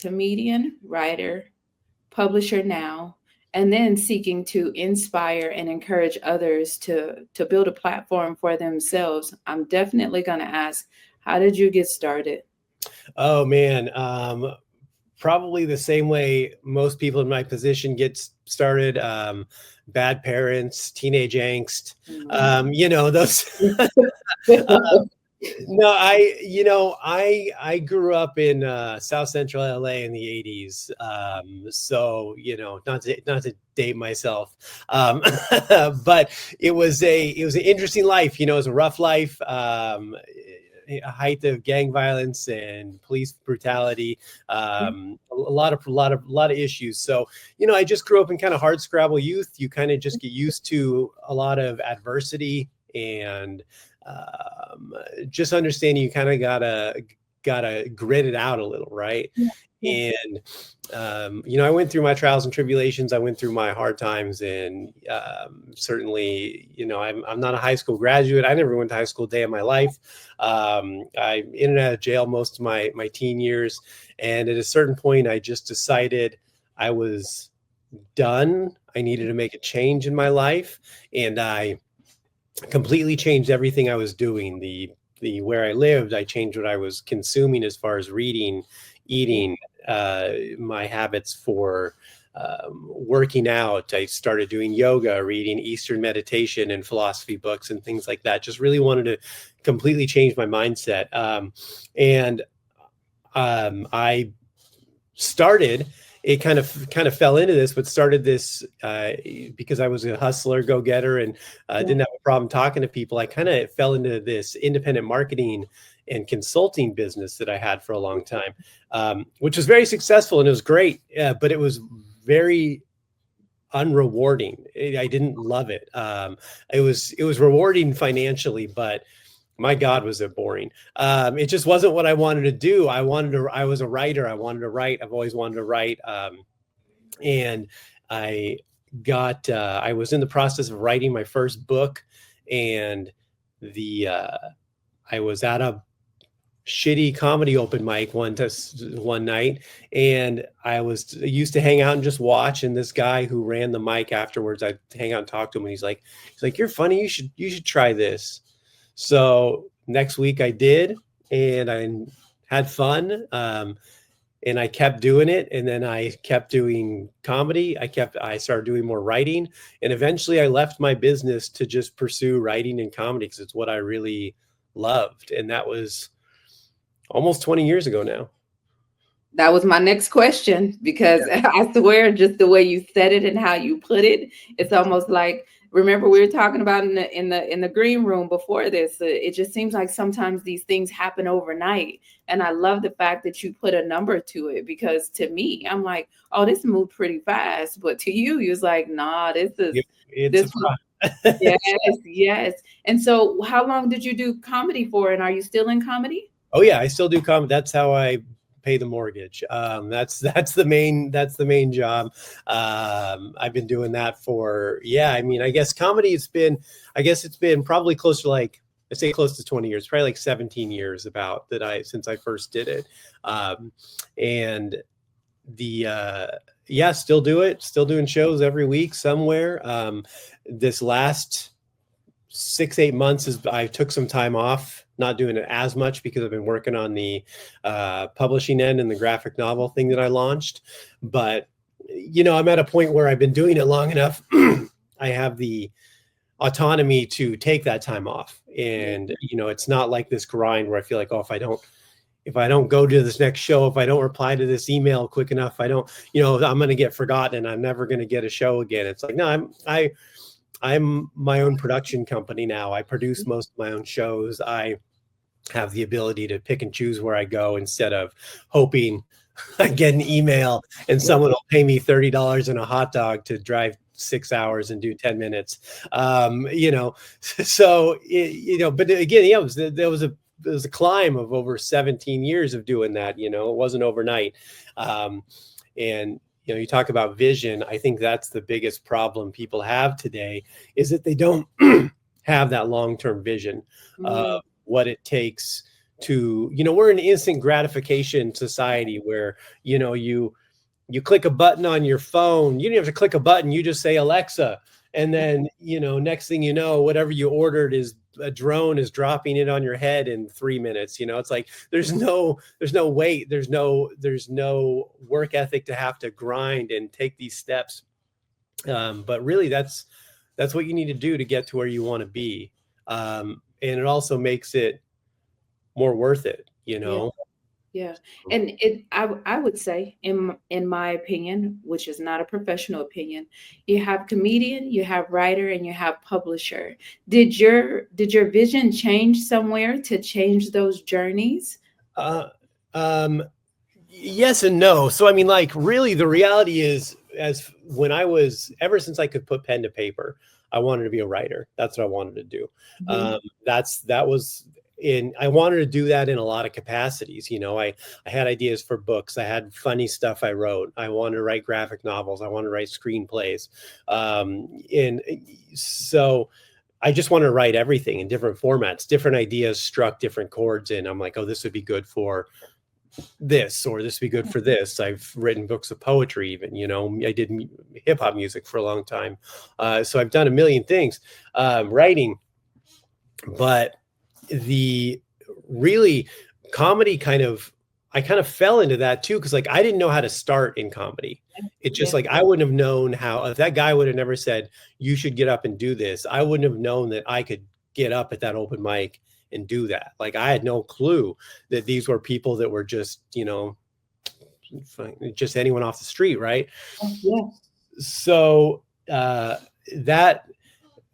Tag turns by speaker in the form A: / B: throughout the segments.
A: comedian, writer, publisher now, and then seeking to inspire and encourage others to build a platform for themselves. I'm definitely going to ask, how did you get started?
B: Oh man, probably the same way most people in my position get started. Bad parents, teenage angst, those. No, I grew up in South Central LA in the 80s. So, not to date myself. But it was an interesting life, it was a rough life. A height of gang violence and police brutality, a lot of issues. So, I just grew up in kind of hard scrabble youth. You kind of just get used to a lot of adversity, and just understanding you kind of gotta grit it out a little, right?
A: Yeah.
B: And I went through my trials and tribulations. I went through my hard times, and certainly, I'm not a high school graduate. I never went to high school a day of my life. I'm in and out of jail most of my teen years, and at a certain point, I just decided I was done. I needed to make a change in my life, and I completely changed everything I was doing. The where I lived, I changed what I was consuming as far as reading, eating, my habits for working out. I started doing yoga, reading Eastern meditation and philosophy books and things like that. Just really wanted to completely change my mindset. And I started, it kind of fell into this, but started this because I was a hustler, go-getter, and didn't have a problem talking to people. I kind of fell into this independent marketing and consulting business that I had for a long time, which was very successful, and it was great, but it was very unrewarding. I didn't love it. It was rewarding financially, but my God, was it boring. It just wasn't what I wanted to do. I was a writer. I wanted to write. I've always wanted to write. And I was in the process of writing my first book, and I was at a shitty comedy open mic one night, and I used to hang out and just watch. And this guy who ran the mic afterwards, I'd hang out and talk to him, and he's like, "You're funny. You should try this." So next week I did, and I had fun. And I kept doing it. And then I kept doing comedy. I started doing more writing, and eventually I left my business to just pursue writing and comedy, because it's what I really loved. And that was almost 20 years ago now.
A: That was my next question, because I swear, just the way you said it and how you put it, it's almost like, remember we were talking about in the green room before this. It just seems like sometimes these things happen overnight, and I love the fact that you put a number to it, because to me, I'm like, oh, this moved pretty fast, but to you, you was like, nah, this yes, yes. And so, how long did you do comedy for, and are you still in comedy?
B: Oh yeah, I still do comedy. That's how I pay the mortgage. That's the main job. I've been doing that for, I guess comedy it's been probably close to, like, I say close to 20 years, probably like 17 years about that since I first did it. And still do it, still doing shows every week somewhere. This last 6-8 months I took some time off, not doing it as much, because I've been working on the publishing end and the graphic novel thing that I launched. But, I'm at a point where I've been doing it long enough. I have the autonomy to take that time off. And, it's not like this grind where I feel like, oh, if I don't go to this next show, if I don't reply to this email quick enough, I'm going to get forgotten and I'm never going to get a show again. It's like, no, I'm my own production company now. I produce most of my own shows. I have the ability to pick and choose where I go, instead of hoping I get an email and someone will pay me $30 and a hot dog to drive 6 hours and do 10 minutes. So, but again, there was a climb of over 17 years of doing that. It wasn't overnight. And you talk about vision. I think that's the biggest problem people have today, is that they don't have that long-term vision of what it takes to, we're an instant gratification society where, you click a button on your phone. You don't have to click a button. You just say Alexa. And then, next thing you know, whatever you ordered is a drone is dropping it on your head in 3 minutes. It's like, there's no wait. There's no work ethic to have to grind and take these steps. But really that's what you need to do to get to where you want to be. And it also makes it more worth it,
A: Yeah. Yeah. And I would say in my opinion, which is not a professional opinion, you have comedian, you have writer, and you have publisher. Did your vision change somewhere to change those journeys?
B: Uh, um, yes and no. So, I mean, like, really, the reality is, as when I was, ever since I could put pen to paper, I wanted to be a writer. That's what I wanted to do.
A: Mhm.
B: That was I wanted to do that in a lot of capacities. I had ideas for books. I had funny stuff I wrote. I wanted to write graphic novels. I wanted to write screenplays. And so I just wanted to write everything in different formats. Different ideas struck different chords, and I'm like, oh, this would be good for this, or this would be good for this. I've written books of poetry, even, I did hip hop music for a long time. So I've done a million things, writing, but the really comedy I kind of fell into that too. Cause like, I didn't know how to start in comedy. It just
A: Yeah.
B: like, I wouldn't have known how, if that guy would have never said, you should get up and do this, I wouldn't have known that I could get up at that open mic and do that. Like, I had no clue that these were people that were just, just anyone off the street. Right.
A: Yeah.
B: So, that,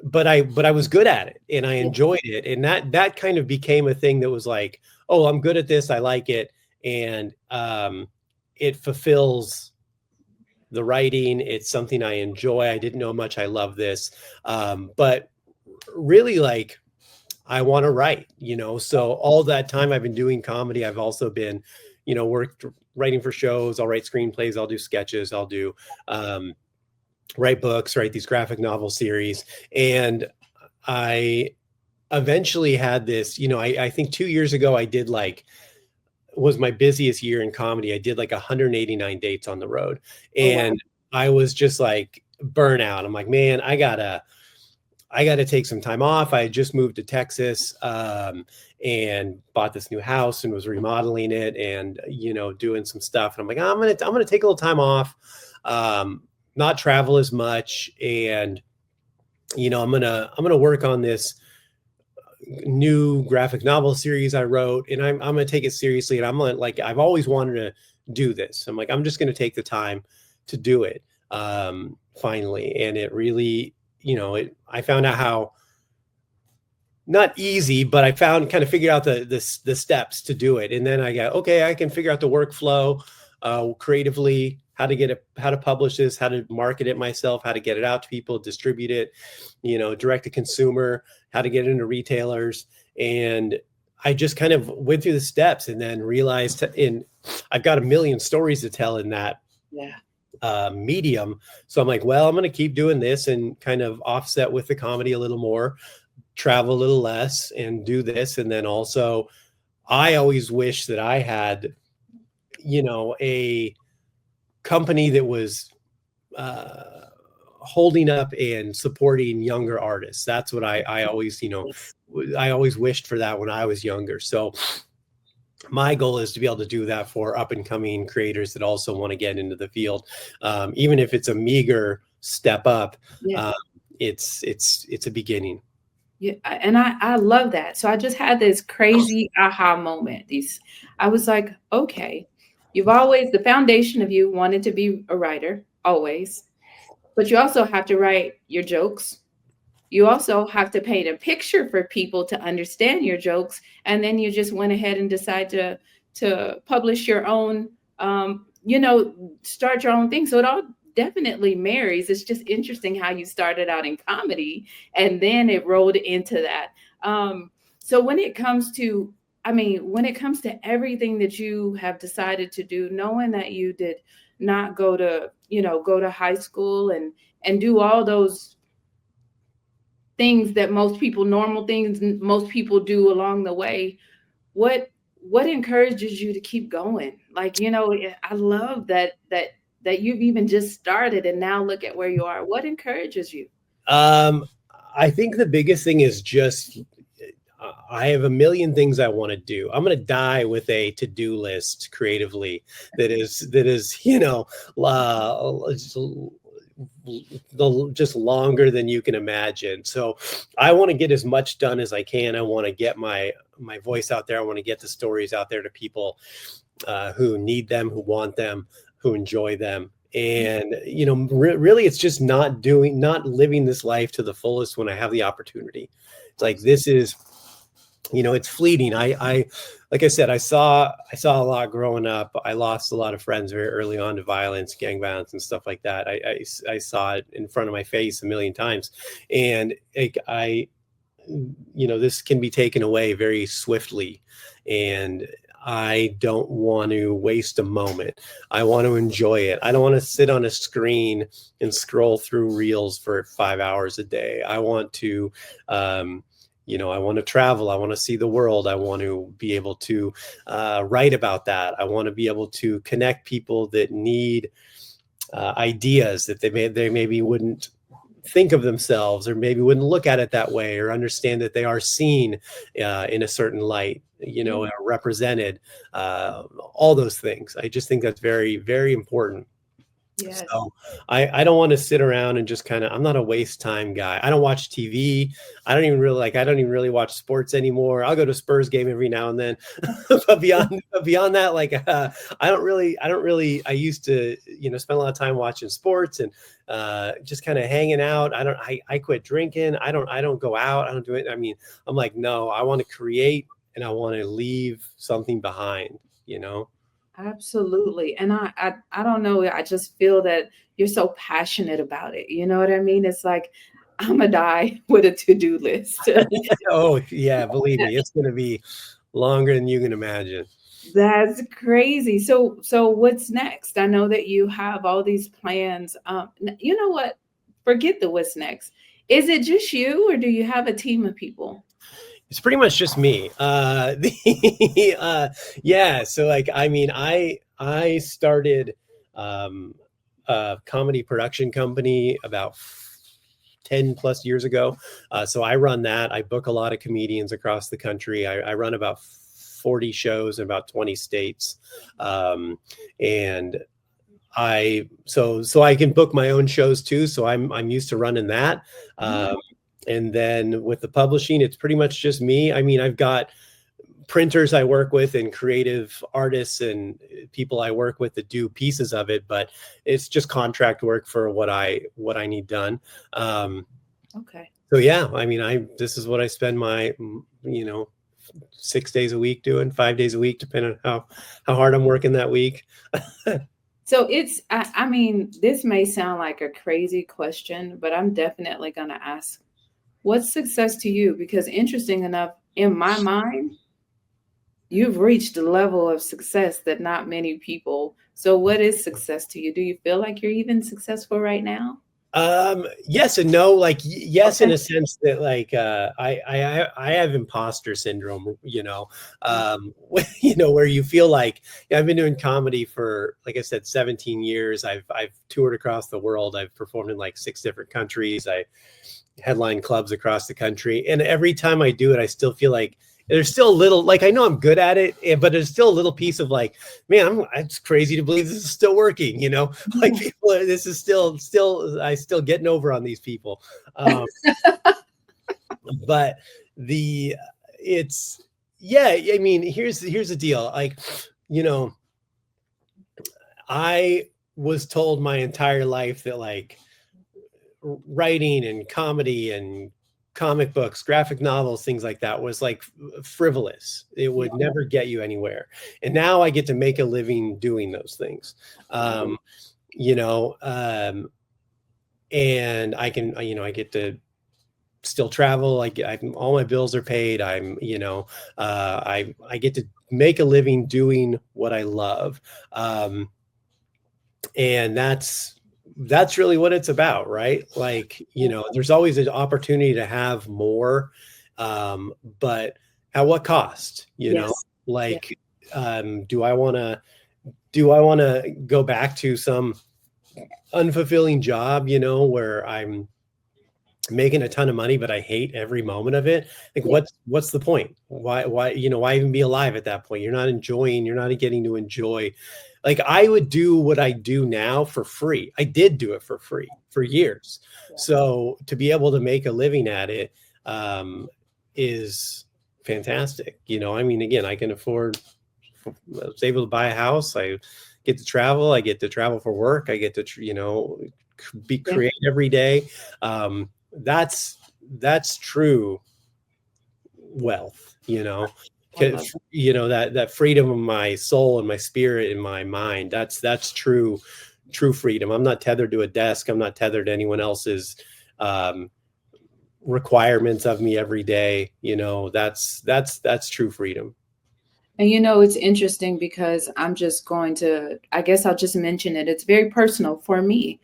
B: but I was good at it and I
A: Yeah.
B: enjoyed it. And that kind of became a thing that was like, oh, I'm good at this. I like it. And, it fulfills the writing. It's something I enjoy. I didn't know how much I love this. But really, like, I want to write, so all that time I've been doing comedy, I've also been, worked writing for shows. I'll write screenplays. I'll do sketches. I'll do, write books, write these graphic novel series. And I eventually had this, I think 2 years ago, I did like, was my busiest year in comedy. I did like 189 dates on the road.
A: Oh, wow.
B: And I was just like burnout. I'm like, man, I gotta take some time off. I had just moved to Texas, and bought this new house and was remodeling it and, doing some stuff. And I'm like, I'm gonna take a little time off, not travel as much. And, I'm gonna work on this new graphic novel series I wrote, and I'm gonna take it seriously. And I'm like, I've always wanted to do this. I'm like, I'm just gonna take the time to do it, finally. And it really, I found out how, not easy, but I kind of figured out the steps to do it. And then I got, okay, I can figure out the workflow, creatively, how to publish this, how to market it myself, how to get it out to people, distribute it, direct to consumer, how to get it into retailers. And I just kind of went through the steps and then realized I've got a million stories to tell in that,
A: Yeah.
B: medium. So I'm like, well, I'm going to keep doing this and kind of offset with the comedy a little more, travel a little less, and do this. And then also, I always wish that I had, a company that was, holding up and supporting younger artists. That's what I always,
A: Yes.
B: I always wished for that when I was younger. So my goal is to be able to do that for up and coming creators that also want to get into the field. Even if it's a meager step up,
A: Yeah.
B: um, it's a beginning.
A: Yeah, and I love that. So I just had this crazy aha moment. I was like, okay, the foundation of you wanted to be a writer, always, but you also have to write your jokes. You also have to paint a picture for people to understand your jokes, and then you just went ahead and decide to publish your own, start your own thing. So it all definitely marries. It's just interesting how you started out in comedy and then it rolled into that. So when it comes to everything that you have decided to do, knowing that you did not go to high school and do all those things that most people, normal things most people do along the way, what what encourages you to keep going? Like, I love that you've even just started and now look at where you are. What encourages you?
B: Um, I think the biggest thing is just I have a million things I want to do. I'm going to die with a to-do list creatively that is just longer than you can imagine. So I want to get as much done as I can. I want to get my voice out there. I want to get the stories out there to people who need them, who want them, who enjoy them. And really, it's just not living this life to the fullest when I have the opportunity. It's like, this is, it's fleeting. I like I said, I saw a lot growing up. I lost a lot of friends very early on to violence, gang violence, and stuff like that. I saw it in front of my face a million times, and this can be taken away very swiftly, and I don't want to waste a moment. I want to enjoy it. I don't want to sit on a screen and scroll through reels for 5 hours a day. I want to, I want to travel. I want to see the world. I want to be able to write about that. I want to be able to connect people that need ideas that they maybe wouldn't think of themselves, or maybe wouldn't look at it that way, or understand that they are seen in a certain light, are represented, all those things. I just think that's very, very important.
A: Yes.
B: So I don't want to sit around and just I'm not a waste time guy. I don't watch TV. I don't even really watch sports anymore. I'll go to a Spurs game every now and then. but beyond that, I used to, spend a lot of time watching sports and just kind of hanging out. I quit drinking. I don't go out. I don't do it. I mean, I'm like, no, I want to create and I want to leave something behind,
A: Absolutely. And I don't know, I just feel that you're so passionate about it. You know what I mean? It's like, I'm a die with a to-do list.
B: Oh yeah, believe me, it's going to be longer than you can imagine.
A: That's crazy. So what's next? I know that you have all these plans. You know what? Forget the what's next. Is it just you, or do you have a team of people?
B: It's pretty much just me. Yeah. So I started a comedy production company about 10 plus years ago. So I run that. I book a lot of comedians across the country. I run about 40 shows in about 20 states. And so I can book my own shows too. So I'm used to running that. And then with the publishing, it's pretty much just me. I mean, I've got printers I work with and creative artists and people I work with that do pieces of it, but it's just contract work for what I need done.
A: Okay.
B: So yeah, I mean, this is what I spend my, 6 days a week doing, 5 days a week, depending on how hard I'm working that week.
A: So I mean, this may sound like a crazy question, but I'm definitely going to ask, what's success to you? Because interesting enough, in my mind, you've reached a level of success that not many people. So what is success to you? Do you feel like you're even successful right now?
B: Yes and no. Yes,
A: Okay.
B: in a sense that I have imposter syndrome, where you feel like, I've been doing comedy for, like I said, 17 years. I've toured across the world. I've performed in like 6 different countries. I headline clubs across the country. And every time I do it, I still feel like there's still a little, I know I'm good at it, but there's still a little piece of man, it's crazy to believe this is still working, people, this is still, I still getting over on these people. But I mean, here's the deal. I was told my entire life that writing and comedy and comic books, graphic novels, things like that was frivolous. It would never get you anywhere. And now I get to make a living doing those things. And I can, I get to still travel. All my bills are paid. I get to make a living doing what I love. And that's really what it's about, right? There's always an opportunity to have more, but at what cost,
A: Yes. Yeah.
B: Like, do I want to go back to some unfulfilling job, where I'm making a ton of money, but I hate every moment of it? Like,
A: Yeah.
B: what's the point? Why even be alive at that point? You're not getting to enjoy. Like, I would do what I do now for free. I did do it for free for years.
A: Yeah.
B: So to be able to make a living at it, is fantastic. I mean, again, I can afford, I was able to buy a house. I get to travel. I get to travel for work. I get to, be
A: Yeah.
B: create every day. That's true wealth,
A: I love it.
B: that freedom of my soul and my spirit and my mind. That's true freedom. I'm not tethered to a desk. I'm not tethered to anyone else's um, requirements of me every day. That's true freedom.
A: And it's interesting because I guess I'll just mention it. It's very personal for me.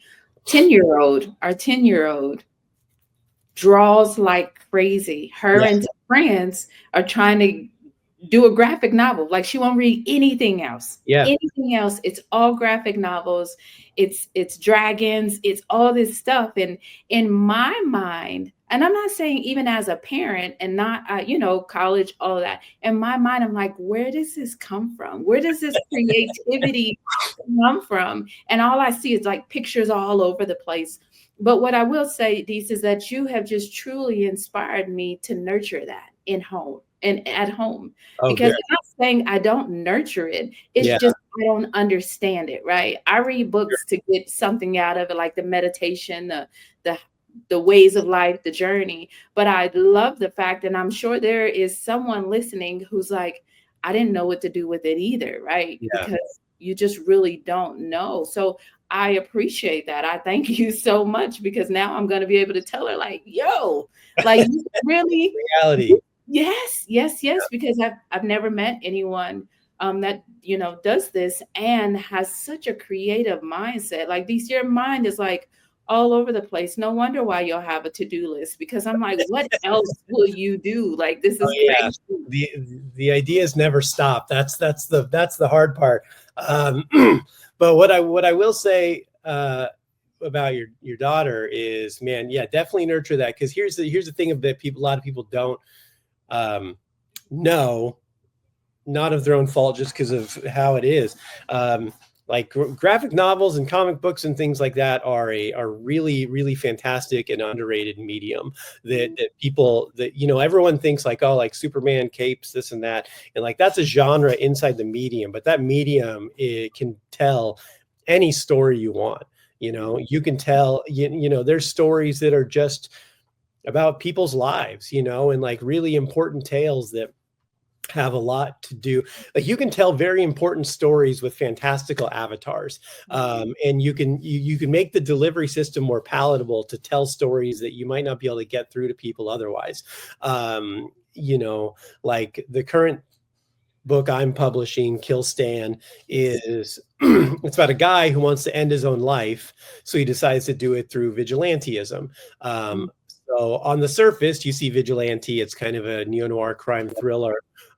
A: Our 10-year-old draws like crazy. Her
B: Yeah,
A: and some friends are trying to do a graphic novel. Like she won't read anything else.
B: yeah,
A: Anything else. It's all graphic novels. It's dragons. It's all this stuff. And in my mind, and I'm not saying even as a parent and not college, all of that. In my mind, I'm like, where does this come from? Where does this creativity come from? And all I see is like pictures all over the place. But what I will say, Deece, is that you have just truly inspired me to nurture that in home and at home.
B: oh,
A: Because
B: good.
A: I'm not saying I don't nurture it. It's
B: Yeah,
A: just I don't understand it, right? I read books to get something out of it, like the meditation, the the ways of life, the journey. But I love the fact, and I'm sure there is someone listening who's like, I didn't know what to do with it either, right?
B: yeah.
A: Because you just really don't know. So I appreciate that. I thank you so much because now I'm going to be able to tell her, like, yo, like, you really,
B: Reality.
A: yes, yes, yes, because I've never met anyone that does this and has such a creative mindset. Like these, your mind is like all over the place. No wonder why you'll have a to-do list because I'm like, what else will you do? Like this
B: Oh
A: is
B: yeah,
A: crazy.
B: the ideas never stop. That's the hard part. Um, but what I will say about your daughter is, man, yeah, definitely nurture that, because here's the thing that a lot of people don't um, know, not of their own fault, just because of how it is. Like graphic novels and comic books and things like that are really, really fantastic and underrated medium that people, that everyone thinks like, oh, like Superman capes, this and that, and like that's a genre inside the medium, but that medium, it can tell any story you want. You can tell, there's stories that are just about people's lives, and like really important tales that have a lot to do. Like you can tell very important stories with fantastical avatars, and you can make the delivery system more palatable to tell stories that you might not be able to get through to people otherwise. Like the current book I'm publishing, Kill Stan, is it's about a guy who wants to end his own life, so he decides to do it through vigilantism.
A: Mhm.
B: So on the surface, you see vigilante, it's kind of a neo-noir crime thriller,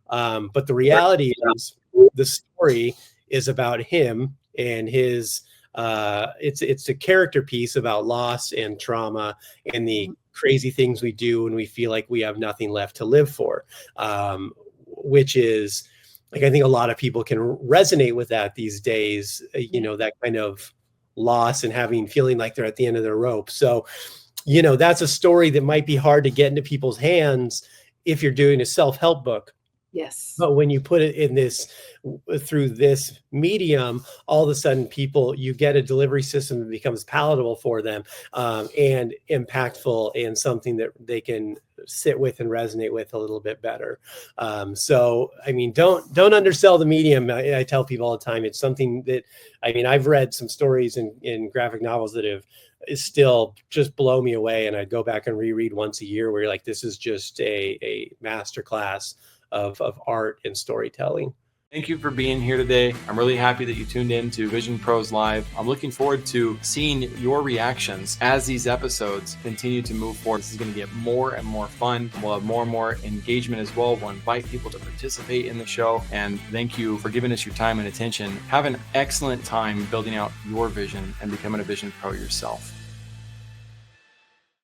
B: but the reality is the story is about him and his. It's a character piece about loss and trauma and the crazy things we do when we feel like we have nothing left to live for, which is, like, I think a lot of people can resonate with that these days, that kind of loss and feeling like they're at the end of their rope. So, that's a story that might be hard to get into people's hands if you're doing a self-help book.
A: Yes.
B: But when you put it in through this medium, all of a sudden you get a delivery system that becomes palatable for them, and impactful, and something that they can sit with and resonate with a little bit better. So, I mean, don't undersell the medium. I tell people all the time, it's something that, I mean, I've read some stories in graphic novels that have still just blow me away. And I go back and reread once a year, where you're like, this is just a masterclass of art and storytelling.
C: Thank you for being here today. I'm really happy that you tuned in to Vision Pros Live. I'm looking forward to seeing your reactions as these episodes continue to move forward. This is going to get more and more fun. We'll have more and more engagement as well. We'll invite people to participate in the show. And thank you for giving us your time and attention. Have an excellent time building out your vision and becoming a Vision Pro yourself.